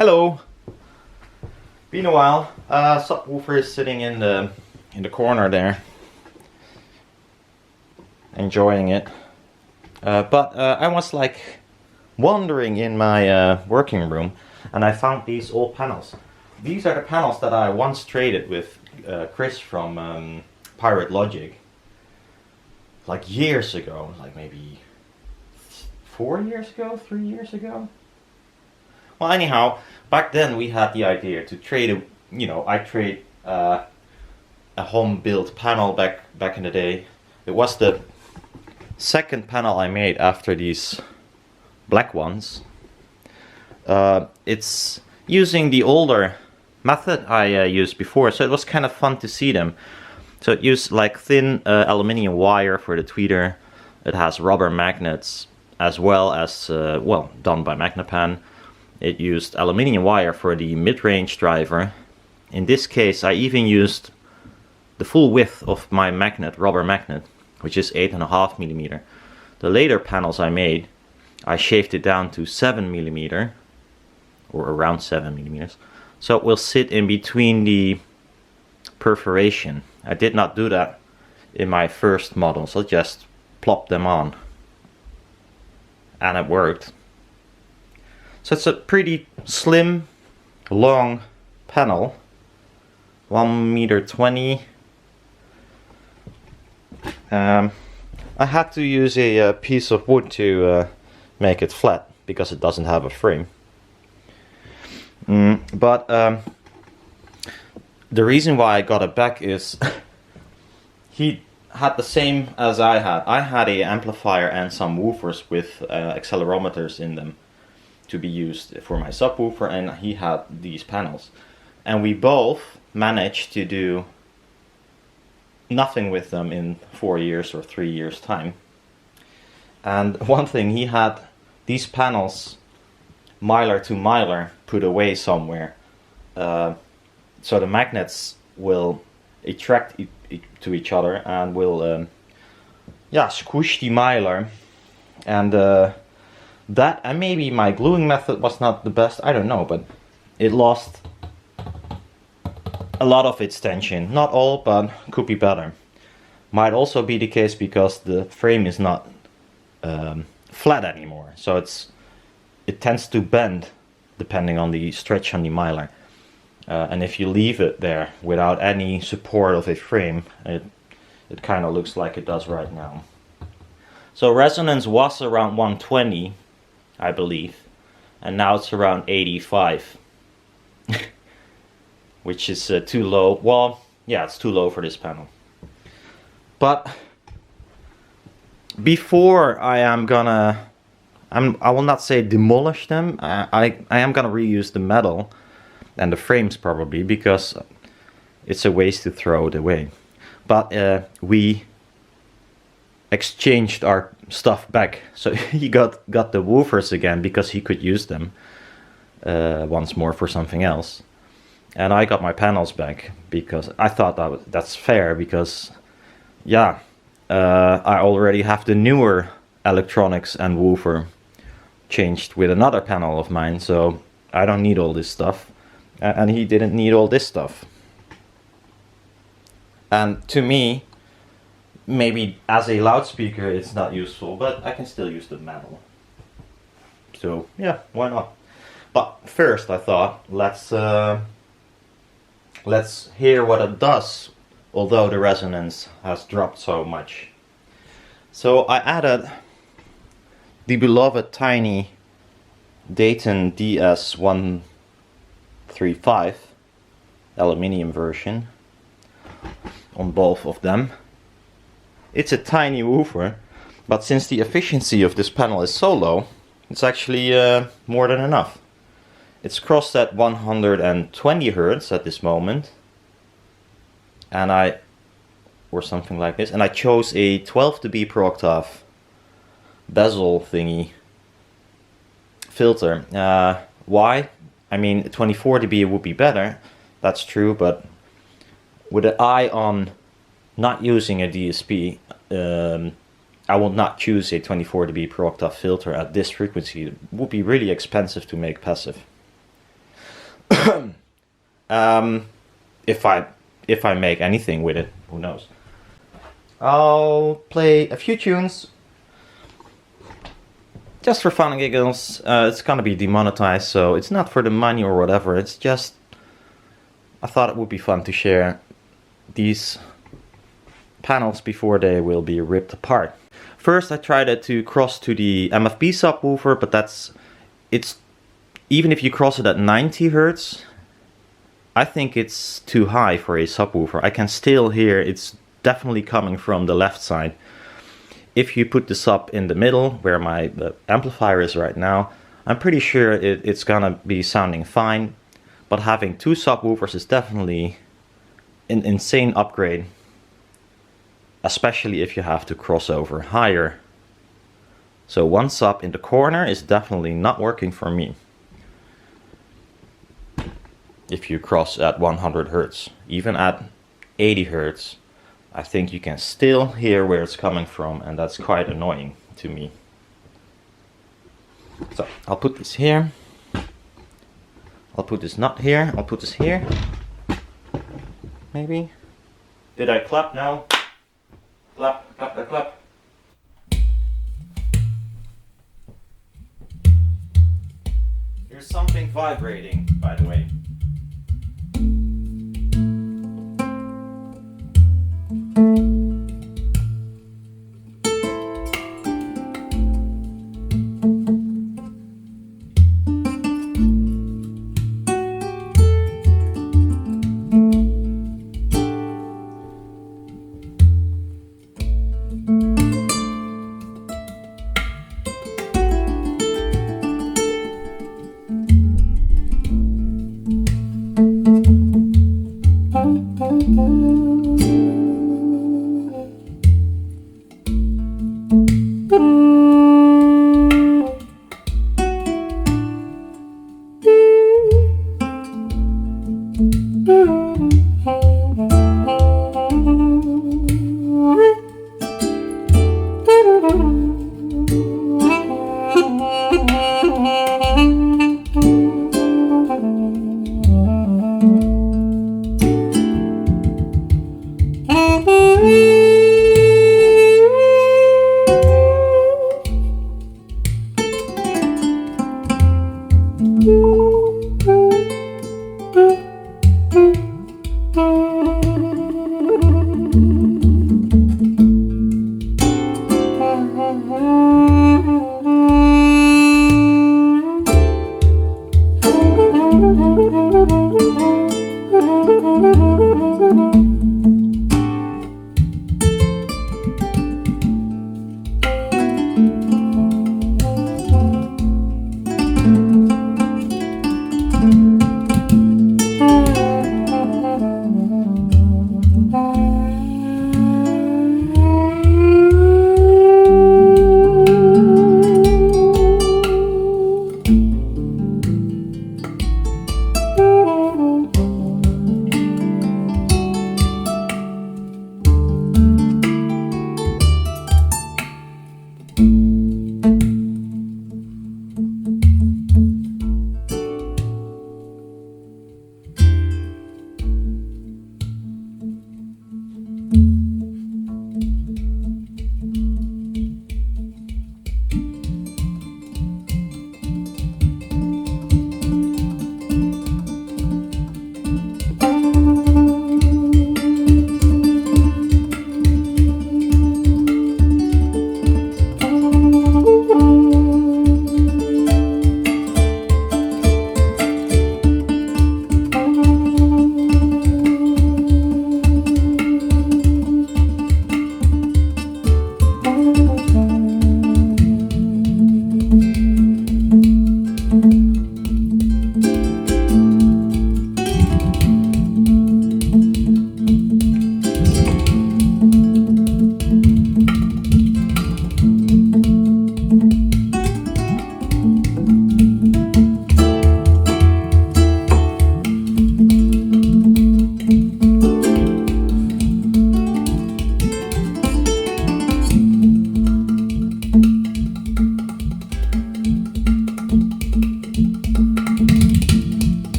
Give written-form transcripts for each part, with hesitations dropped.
Hello. Been a while. Woofer is sitting in the corner there, enjoying it. But I was like wandering in my working room, and I found these old panels. These are the panels that I once traded with Chris from Pirate Logic, like years ago, like maybe 4 years ago, 3 years ago. Well, anyhow, back then we had the idea to trade I trade a home-built panel back in the day. It was the second panel I made after these black ones. It's using the older method I used before, so it was kind of fun to see them. So it used like thin aluminium wire for the tweeter. It has rubber magnets as well as, done by Magnapan. It used aluminium wire for the mid-range driver. In this case, I even used the full width of my magnet, rubber magnet, which is 8.5mm. The later panels I made, I shaved it down to 7mm, or around 7mm. So it will sit in between the perforation. I did not do that in my first models, I just plopped them on. And it worked. So it's a pretty slim, long panel, 1.20 m. I had to use a piece of wood to make it flat because it doesn't have a frame. But the reason why I got it back is he had the same as I had. I had an amplifier and some woofers with accelerometers in them to be used for my subwoofer, and he had these panels, and we both managed to do nothing with them in 4 years or 3 years time. And one thing, he had these panels mylar to mylar put away somewhere, so the magnets will attract to each other and will squish the mylar, and that, and maybe my gluing method was not the best, I don't know, but it lost a lot of its tension. Not all, but could be better. Might also be the case because the frame is not flat anymore, so it tends to bend depending on the stretch on the mylar. And if you leave it there without any support of a frame, it kind of looks like it does right now. So resonance was around 120, I believe, and now it's around 85, which is too low. Well, yeah, it's too low for this panel. But before I will not say demolish them, I am gonna reuse the metal and the frames probably, because it's a waste to throw it away. But we exchanged our stuff back, so he got the woofers again because he could use them once more for something else, and I got my panels back because I thought that's fair, because I already have the newer electronics and woofer changed with another panel of mine, so I don't need all this stuff, and he didn't need all this stuff. And to me, maybe as a loudspeaker it's not useful, but I can still use the metal. So yeah, why not? But first I thought, let's hear what it does, although the resonance has dropped so much. So I added the beloved tiny Dayton DS135 aluminium version on both of them. It's a tiny woofer, but since the efficiency of this panel is so low, it's actually more than enough. It's crossed at 120 Hz at this moment, and or something like this, and I chose a 12 dB per octave bezel thingy filter. Why? I mean, 24 dB would be better, that's true, but with an eye on not using a DSP, I will not choose a 24 dB per octave filter at this frequency. It would be really expensive to make passive. If I make anything with it, who knows? I'll play a few tunes just for fun and giggles. It's gonna be demonetized, so it's not for the money or whatever. It's just I thought it would be fun to share these panels before they will be ripped apart. First, I tried to cross to the MFB subwoofer, but it's even if you cross it at 90 Hertz, I think it's too high for a subwoofer. I can still hear it's definitely coming from the left side. If you put the sub in the middle, where the amplifier is right now, I'm pretty sure it's gonna be sounding fine. But having two subwoofers is definitely an insane upgrade, especially if you have to cross over higher. So one sub in the corner is definitely not working for me if you cross at 100 Hertz. Even at 80 Hertz, I think you can still hear where it's coming from, and that's quite annoying to me. So I'll put this here. I'll put this not here. I'll put this here. Maybe. Did I clap now? Clap, clap, clap, clap. There's something vibrating, by the way.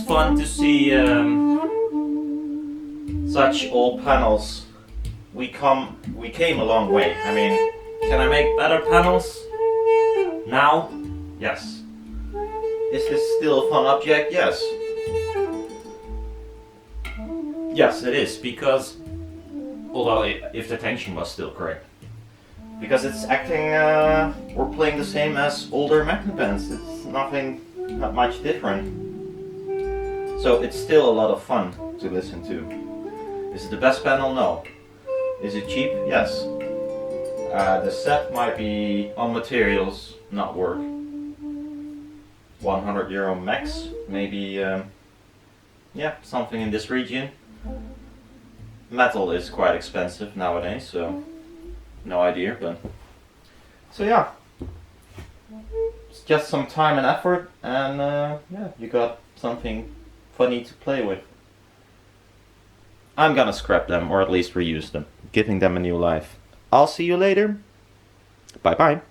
it's fun to see such old panels. We came a long way. I mean, can I make better panels now? Yes. Is this still a fun object? Yes. Yes, it is, because, although if the tension was still correct, because it's acting, we're playing the same as older magnet bands. It's not much different. So it's still a lot of fun to listen to. Is it the best panel? No. Is it cheap? Yes. The set might be on materials not work. €100 max, maybe, yeah, something in this region. Metal is quite expensive nowadays, so no idea, but so yeah, it's just some time and effort, and yeah, you got something funny to play with. I'm gonna scrap them, or at least reuse them, giving them a new life. I'll see you later. Bye bye.